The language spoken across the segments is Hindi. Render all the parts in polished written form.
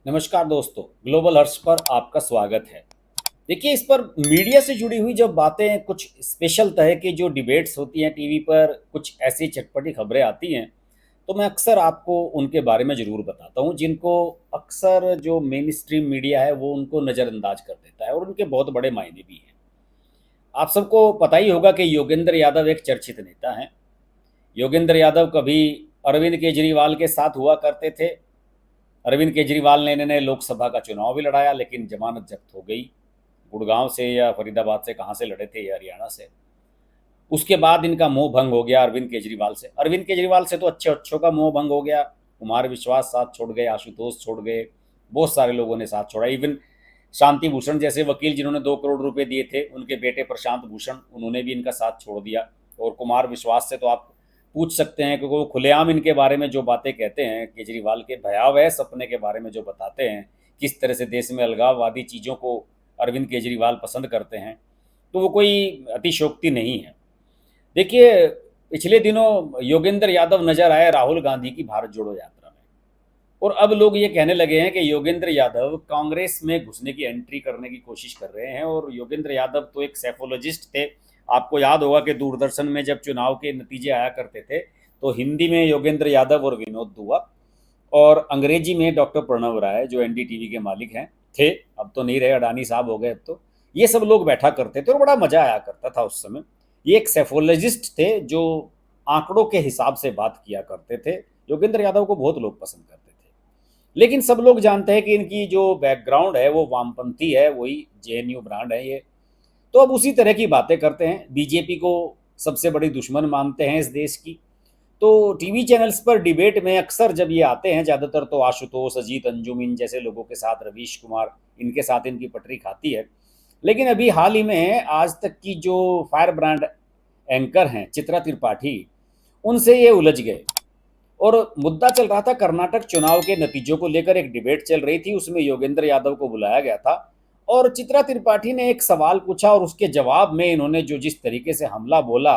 नमस्कार दोस्तों, ग्लोबल हर्ट्स पर आपका स्वागत है। देखिए, इस पर मीडिया से जुड़ी हुई जब बातें कुछ स्पेशल तरह की जो डिबेट्स होती हैं टीवी पर, कुछ ऐसी चटपटी खबरें आती हैं, तो मैं अक्सर आपको उनके बारे में ज़रूर बताता हूँ, जिनको अक्सर जो मेन स्ट्रीम मीडिया है वो उनको नज़रअंदाज कर देता है और उनके बहुत बड़े मायने भी हैं। आप सबको पता ही होगा कि योगेंद्र यादव एक चर्चित नेता हैं। योगेंद्र यादव कभी अरविंद केजरीवाल के साथ हुआ करते थे। अरविंद केजरीवाल ने इन्हें लोकसभा का चुनाव भी लड़ाया, लेकिन जमानत जब्त हो गई। गुड़गांव से या फरीदाबाद से, कहाँ से लड़े थे, या हरियाणा से। उसके बाद इनका मोह भंग हो गया अरविंद केजरीवाल से। अरविंद केजरीवाल से तो अच्छे अच्छों का मोह भंग हो गया। कुमार विश्वास साथ छोड़ गए, आशुतोष छोड़ गए, बहुत सारे लोगों ने साथ छोड़ा। इवन शांति भूषण जैसे वकील जिन्होंने 2 करोड़ रुपए दिए थे, उनके बेटे प्रशांत भूषण, उन्होंने भी इनका साथ छोड़ दिया। और कुमार विश्वास से तो आप पूछ सकते हैं, क्योंकि वो खुलेआम इनके बारे में जो बातें कहते हैं, केजरीवाल के भयावह सपने के बारे में जो बताते हैं, किस तरह से देश में अलगाववादी चीज़ों को अरविंद केजरीवाल पसंद करते हैं, तो वो कोई अतिशयोक्ति नहीं है। देखिए, पिछले दिनों योगेंद्र यादव नजर आए राहुल गांधी की भारत जोड़ो यात्रा में, और अब लोग ये कहने लगे हैं कि योगेंद्र यादव कांग्रेस में घुसने की एंट्री करने की कोशिश कर रहे हैं। और योगेंद्र यादव तो एक सेफोलॉजिस्ट थे। आपको याद होगा कि दूरदर्शन में जब चुनाव के नतीजे आया करते थे, तो हिंदी में योगेंद्र यादव और विनोद दुआ, और अंग्रेजी में डॉक्टर प्रणव राय, जो एनडीटीवी के मालिक हैं, थे। अब तो नहीं रहे, अडानी साहब हो गए अब तो। ये सब लोग बैठा करते थे और बड़ा मजा आया करता था उस समय। ये एक सेफोलॉजिस्ट थे जो आंकड़ों के हिसाब से बात किया करते थे। योगेंद्र यादव को बहुत लोग पसंद करते थे, लेकिन सब लोग जानते हैं कि इनकी जो बैकग्राउंड है वो वामपंथी है, वही जेएनयू ब्रांड है ये। तो अब उसी तरह की बातें करते हैं, बीजेपी को सबसे बड़ी दुश्मन मानते हैं इस देश की। तो टीवी चैनल्स पर डिबेट में अक्सर जब ये आते हैं, ज़्यादातर तो आशुतोष, अजीत अंजुम, इन जैसे लोगों के साथ, रवीश कुमार, इनके साथ इनकी पटरी खाती है। लेकिन अभी हाल ही में आज तक की जो फायर ब्रांड एंकर हैं चित्रा त्रिपाठी, उनसे ये उलझ गए। और मुद्दा चल रहा था कर्नाटक चुनाव के नतीजों को लेकर, एक डिबेट चल रही थी, उसमें योगेंद्र यादव को बुलाया गया था। और चित्रा त्रिपाठी ने एक सवाल पूछा और उसके जवाब में इन्होंने जो जिस तरीके से हमला बोला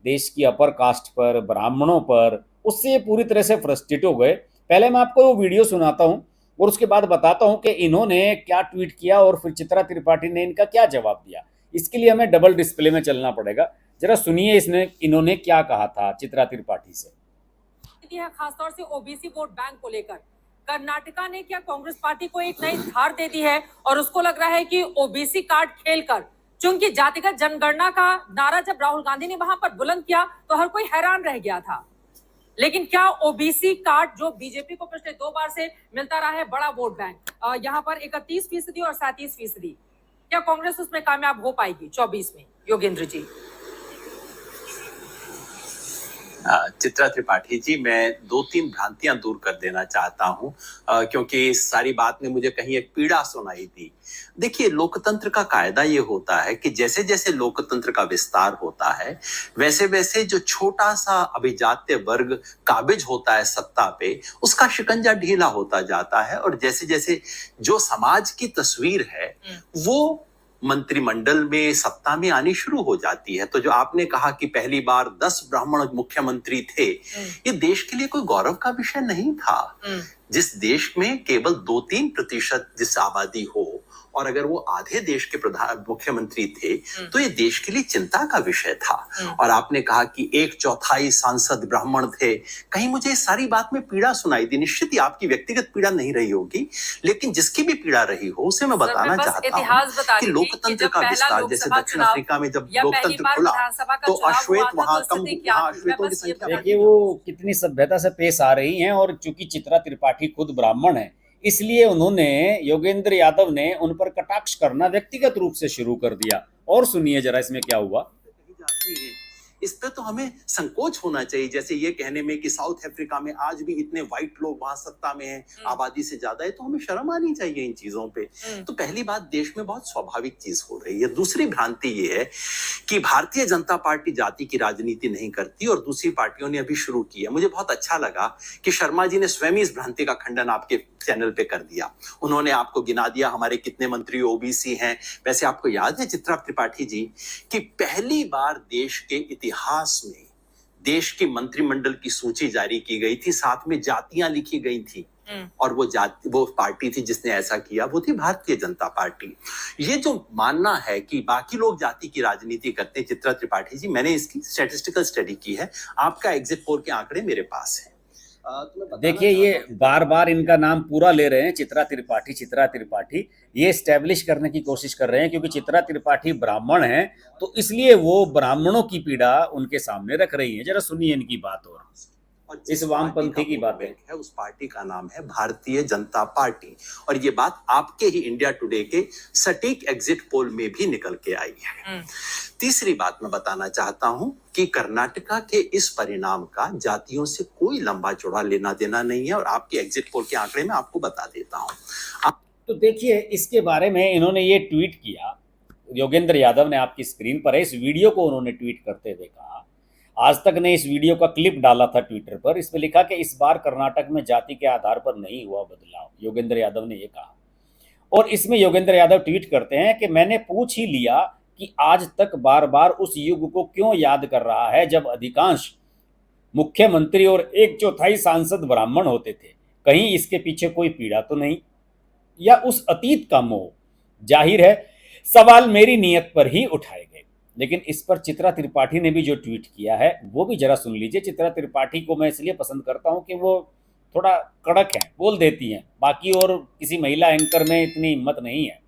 देश की अपर कास्ट पर, ब्राह्मणों पर, उससे ये पूरी तरह से फ्रस्ट्रेट हो गए। पहले मैं आपको वो वीडियो सुनाता हूँ और उसके बाद बताता हूँ कि इन्होंने क्या ट्वीट किया और फिर चित्रा त्रिपाठी ने इनका क्या जवाब दिया। इसके लिए हमें डबल डिस्प्ले में चलना पड़ेगा। जरा सुनिए इन्होंने क्या कहा था चित्रा त्रिपाठी से। है खासतौर से ओबीसी वोट बैंक को लेकर कर्नाटका ने क्या कांग्रेस पार्टी को एक नई धार दे दी है और उसको लग रहा है कि ओबीसी कार्ड खेलकर, चूंकि जातिगत जनगणना का नारा जब राहुल गांधी ने वहां पर बुलंद किया तो हर कोई हैरान रह गया था। लेकिन क्या ओबीसी कार्ड जो बीजेपी को पिछले 2 बार से मिलता रहा है, बड़ा वोट बैंक, यहाँ पर 31% और 37%, क्या कांग्रेस उसमें कामयाब हो पाएगी 24 में? योगेंद्र जी। चित्रा त्रिपाठी जी, मैं 2-3 भ्रांतियां दूर कर देना चाहता हूं, क्योंकि इस सारी बात ने मुझे कहीं एक पीड़ा सुनाई दी। देखिए, लोकतंत्र का कायदा ये होता है कि जैसे जैसे लोकतंत्र का विस्तार होता है, वैसे वैसे जो छोटा सा अभिजात्य वर्ग काबिज होता है सत्ता पे, उसका शिकंजा ढीला होता जाता है। और जैसे जैसे जो समाज की तस्वीर है वो मंत्रिमंडल में, सत्ता में आनी शुरू हो जाती है। तो जो आपने कहा कि पहली बार 10 ब्राह्मण मुख्यमंत्री थे, ये देश के लिए कोई गौरव का विषय नहीं था। जिस देश में केवल 2-3% जिस आबादी हो, और अगर वो आधे देश के प्रधान मुख्यमंत्री थे, तो ये देश के लिए चिंता का विषय था। और आपने कहा कि 1/4 सांसद ब्राह्मण थे। कहीं मुझे इस सारी बात में पीड़ा सुनाई दी। निश्चित ही आपकी व्यक्तिगत पीड़ा नहीं रही होगी, लेकिन जिसकी भी पीड़ा रही हो, उसे मैं बताना चाहता हूँ कि लोकतंत्र का विस्तार, जैसे दक्षिण अफ्रीका में जब लोकतंत्र खुला तो अश्वेत वहां कम, अश्वेतों की संख्या। देखिए वो कितनी सभ्यता से पेश आ रही हैं। और चूंकि चित्रा त्रिपाठी खुद ब्राह्मण है, इसलिए उन्होंने, योगेंद्र यादव ने उन पर कटाक्ष करना व्यक्तिगत रूप से शुरू कर दिया। और सुनिए जरा इसमें क्या हुआ। इस पे तो हमें संकोच होना चाहिए, जैसे ये कहने में कि साउथ अफ्रीका में आज भी इतने व्हाइट लोग वहां सत्ता में हैं, आबादी से ज्यादा है, तो हमें शर्म आनी चाहिए इन चीजों पे। तो पहली बात, देश में बहुत स्वाभाविक चीज हो रही है। दूसरी भ्रांति ये है कि भारतीय जनता पार्टी जाति की राजनीति नहीं करती और दूसरी पार्टियों ने अभी शुरू की है। मुझे बहुत अच्छा लगा कि शर्मा जी ने स्वयं इस भ्रांति का खंडन आपके चैनल पे कर दिया। उन्होंने आपको गिना दिया हमारे कितने मंत्री ओबीसी हैं। वैसे आपको याद है चित्रा त्रिपाठी जी कि पहली बार देश के इतिहास में देश की मंत्रिमंडल की सूची जारी की गई थी, साथ में जातियां लिखी गई थी। और वो पार्टी थी जिसने ऐसा किया, वो थी भारतीय जनता पार्टी। ये जो मानना है कि बाकी लोग जाति की राजनीति करते हैं, चित्रा त्रिपाठी जी, मैंने इसकी स्टैटिस्टिकल स्टडी की है, आपका एग्जिट पोल के आंकड़े मेरे पास हैं। देखिए, ये बार बार इनका नाम पूरा ले रहे हैं, चित्रा त्रिपाठी, चित्रा त्रिपाठी। ये एस्टेब्लिश करने की कोशिश कर रहे हैं क्योंकि चित्रा त्रिपाठी ब्राह्मण हैं, तो इसलिए वो ब्राह्मणों की पीड़ा उनके सामने रख रही हैं। जरा सुनिए इनकी बात। और इस वामपंथी की बातें है, उस पार्टी का नाम है भारतीय जनता पार्टी, और ये बात आपके ही इंडिया टुडे के सटीक एग्जिट पोल में भी निकल के आई है। तीसरी बात मैं बताना चाहता हूं कि कर्नाटका के इस परिणाम का जातियों से कोई लंबा चौड़ा लेना देना नहीं है, और आपके एग्जिट पोल के आंकड़े में आपको बता देता हूं। तो देखिए, इसके बारे में इन्होंने ये ट्वीट किया, योगेंद्र यादव ने, आपकी स्क्रीन पर है, इस वीडियो को उन्होंने ट्वीट करते हुए कहा। आज तक ने इस वीडियो का क्लिप डाला था ट्विटर पर, इसमें लिखा कि इस बार कर्नाटक में जाति के आधार पर नहीं हुआ बदलाव, योगेंद्र यादव ने ये कहा। और इसमें योगेंद्र यादव ट्वीट करते हैं कि मैंने पूछ ही लिया कि आज तक बार बार उस युग को क्यों याद कर रहा है जब अधिकांश मुख्यमंत्री और 1/4 सांसद ब्राह्मण होते थे। कहीं इसके पीछे कोई पीड़ा तो नहीं, या उस अतीत का मोह? जाहिर है सवाल मेरी नीयत पर ही उठाए गए। लेकिन इस पर चित्रा त्रिपाठी ने भी जो ट्वीट किया है वो भी जरा सुन लीजिए। चित्रा त्रिपाठी को मैं इसलिए पसंद करता हूं कि वो थोड़ा कड़क है, बोल देती हैं, बाकी और किसी महिला एंकर में इतनी हिम्मत नहीं है।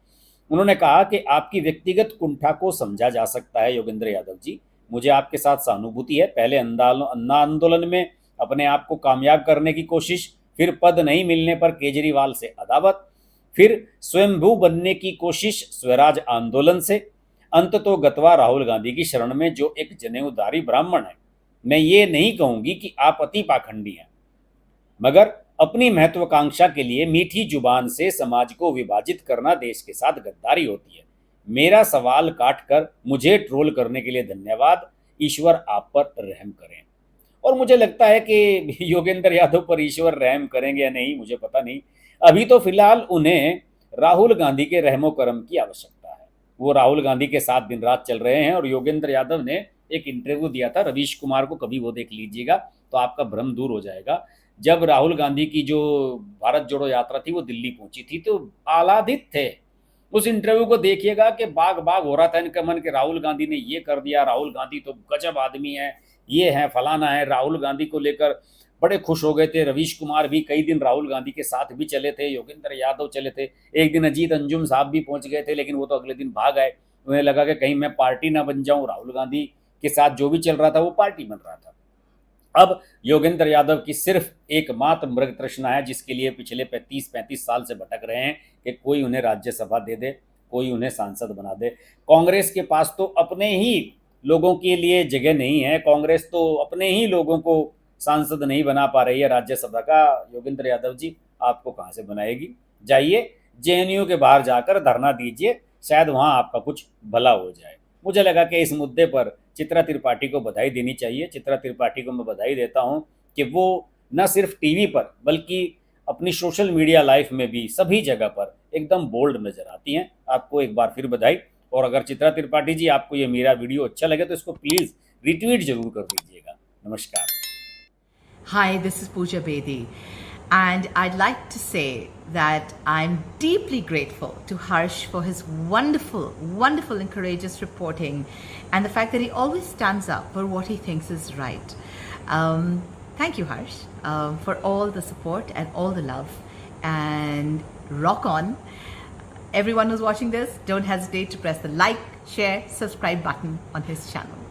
उन्होंने कहा कि आपकी व्यक्तिगत कुंठा को समझा जा सकता है योगेंद्र यादव जी, मुझे आपके साथ सहानुभूति है। पहले अन्ना आंदोलन में अपने आप को कामयाब करने की कोशिश, फिर पद नहीं मिलने पर केजरीवाल से अदावत, फिर स्वयंभू बनने की कोशिश स्वराज आंदोलन से, अंत तो गतवा राहुल गांधी की शरण में जो एक जनेऊधारी ब्राह्मण है। मैं ये नहीं कहूंगी कि आप अति पाखंडी हैं, मगर अपनी महत्वाकांक्षा के लिए मीठी जुबान से समाज को विभाजित करना देश के साथ गद्दारी होती है। मेरा सवाल काट कर मुझे ट्रोल करने के लिए धन्यवाद, ईश्वर आप पर रहम करें। और मुझे लगता है कि योगेंद्र यादव पर ईश्वर रहम करेंगे या नहीं मुझे पता नहीं। अभी तो फिलहाल उन्हें राहुल गांधी के रहमो करम की आवश्यकता है। वो राहुल गांधी के साथ दिन रात चल रहे हैं। और योगेंद्र यादव ने एक इंटरव्यू दिया था रवीश कुमार को, कभी वो देख लीजिएगा तो आपका भ्रम दूर हो जाएगा। जब राहुल गांधी की जो भारत जोड़ो यात्रा थी वो दिल्ली पहुंची थी तो आह्लादित थे। उस इंटरव्यू को देखिएगा कि बाग बाग हो रहा था इनका मन कि राहुल गांधी ने ये कर दिया, राहुल गांधी तो गजब आदमी है, ये है फलाना है। राहुल गांधी को लेकर बड़े खुश हो गए थे। रवीश कुमार भी कई दिन राहुल गांधी के साथ भी चले थे, योगेंद्र यादव चले थे, एक दिन अजीत अंजुम साहब भी पहुंच गए थे, लेकिन वो तो अगले दिन भाग आए। उन्हें लगा कि कहीं मैं पार्टी ना बन जाऊं। राहुल गांधी के साथ जो भी चल रहा था वो पार्टी बन रहा था। अब योगेंद्र यादव की सिर्फ एकमात्र मृग तृष्णा है, जिसके लिए पिछले 35 साल से भटक रहे हैं कि कोई उन्हें राज्यसभा दे दे, कोई उन्हें सांसद बना दे। कांग्रेस के पास तो अपने ही लोगों के लिए जगह नहीं है, कांग्रेस तो अपने ही लोगों को सांसद नहीं बना पा रही है राज्यसभा का। योगेंद्र यादव जी आपको कहाँ से बनाएगी? जाइए जेएनयू के बाहर जाकर धरना दीजिए, शायद वहाँ आपका कुछ भला हो जाए। मुझे लगा कि इस मुद्दे पर चित्रा त्रिपाठी को बधाई देनी चाहिए। चित्रा त्रिपाठी को मैं बधाई देता हूं कि वो न सिर्फ टीवी पर बल्कि अपनी सोशल मीडिया लाइफ में भी सभी जगह पर एकदम बोल्ड नजर आती हैं। आपको एक बार फिर बधाई। और अगर चित्रा त्रिपाठी जी आपको ये मेरा वीडियो अच्छा लगे तो इसको प्लीज़ रिट्वीट जरूर कर दीजिएगा। नमस्कार। Hi, this is Pooja Bedi, and I'd like to say that I'm deeply grateful to Harsh for his wonderful and courageous reporting, and the fact that he always stands up for what he thinks is right. Thank you, Harsh, for all the support and all the love, and rock on. Everyone who's watching this, don't hesitate to press the like, share, subscribe button on his channel.